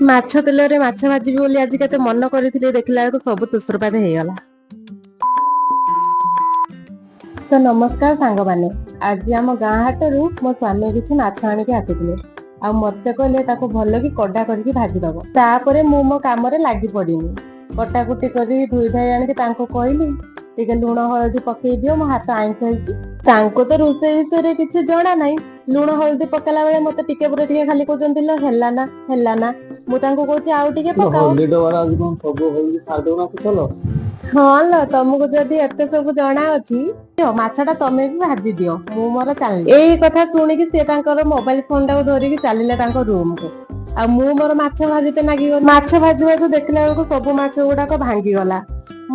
ମାଛ ତେଲରେ ମାଛ ଭାଜିବି ବୋଲି ଆଜି କେତେ ମନ କରିଥିଲି, ଦେଖିଲା ବେଳକୁ ସବୁ ତୁଷୁରପାତ ହେଇଗଲା। ତ ନମସ୍କାର ସାଙ୍ଗମାନେ, ଆଜି ଆମ ଗାଁ ହାଟରୁ ମୋ ସ୍ୱାମୀ କିଛି ମାଛ ଆଣିକି ଆସିଥିଲେ। ଆଉ ମତେ କହିଲେ ତାକୁ ଭଲ କି କଡା କରିକି ଭାଜିଦବ। ତାପରେ ମୁଁ ମୋ କାମରେ ଲାଗି ପଡିନି। କଟାକୁଟି କରି ଧୋଇ ଧାଇ ଆଣିକି ତାଙ୍କୁ କହିଲି ଟିକେ ଲୁଣ ହଳଦୀ ପକେଇ ଦିଅ, ମୋ ହାତ ଆଇଁଷ ହେଇଛି। ତାଙ୍କୁ ତ ରୋଷେଇ ବିଷୟରେ କିଛି ଜଣା ନାହିଁ। ଲୁଣ ହଳଦୀ ପକେଇଲା ବେଳେ ମତେ ଟିକେ ପରେ ଟିକେ ଖାଲି କହୁଛନ୍ତି ହେଲା ନା ହେଲା ନା। ମୁଁ ତାଙ୍କୁ କହୁଛି ଆଉ ଟିକେ ପକାଅ। ହଳଦୀ ଡବାର ଆଜି କଣ ସବୁ ହଳଦୀ ଛାଡିଦଉନା କିସଲ? ହଁ ଲୋ, ତମକୁ ଯଦି ଏତେ ସବୁ ଜଣା ଅଛି ମାଛ ଟା ତମେ ବି ଭାଜି ଦିଅ, ମୁଁ ମୋର ଚାଲିଲି। ଏଇ କଥା ଶୁଣିକି ସେ ତାଙ୍କର ମୋବାଇଲ ଫୋନ ଟାକୁ ଧରିକି ଚାଲିଲେ ତାଙ୍କ ରୁମ କୁ। ଆଉ ମୁଁ ମୋର ମାଛ ଭାଜିତେ ଲାଗିଗଲି। ମାଛ ଭାଜୁଭାଜୁ ଦେଖିଲା ବେଳକୁ ସବୁ ମାଛ ଗୁଡାକ ଭାଙ୍ଗିଗଲା।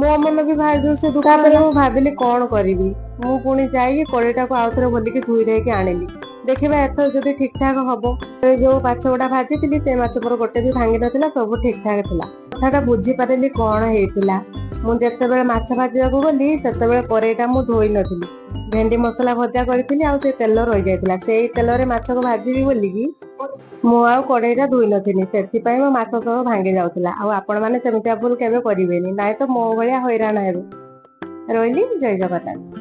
ମୋ ମନ ବି ଭାରି ଜୋରସେ ଦୁଃଖ ହେଲା। ତାପରେ ମୁଁ ଭାବିଲି କଣ କରିବି। ମୁଁ ପୁଣି ଯାଇକି କଡେଇଟାକୁ ଆଉଥରେ ଭଲିକି ଧୋଇ ଦେଇକି ଆଣିଲି। ଦେଖିବା ଏଥର ଯଦି ଠିକ ଠାକ ହବ। ଯୋଉ ମାଛ ଗୁଡା ଭାଜିଥିଲି ସେ ମାଛ ମୋର ଗୋଟେ ବି ଭାଙ୍ଗି ନଥିଲା, ସବୁ ଠିକ ଠାକ ଥିଲା। କଥାଟା ବୁଝିପାରିଲି କଣ ହେଇଥିଲା। ମୁଁ ଯେତେବେଳେ ମାଛ ଭାଜିବାକୁ ଗଲି ସେତେବେଳେ କରେଇଟା ମୁଁ ଧୋଇ ନଥିଲି। ଭେଣ୍ଡି ମସଲା ଭଜା କରିଥିଲି, ଆଉ ସେ ତେଲ ରହିଯାଇଥିଲା। ସେଇ ତେଲରେ ମାଛକୁ ଭାଜିବି ବୋଲିକି ମୁଁ ଆଉ କଡେଇଟା ଧୋଇ ନଥିଲି, ସେଥିପାଇଁ ମୋ ମାଛ ସବୁ ଭାଙ୍ଗି ଯାଉଥିଲା। ଆଉ ଆପଣ ମାନେ ସେମିତିଆ ଭୁଲ କେବେ କରିବେନି, ନାଇଁ ତ ମୋ ଭଳିଆ ହଇରାଣ ହେବେ। ରହିଲି, ଜୟ ଜଗନ୍ନାଥ।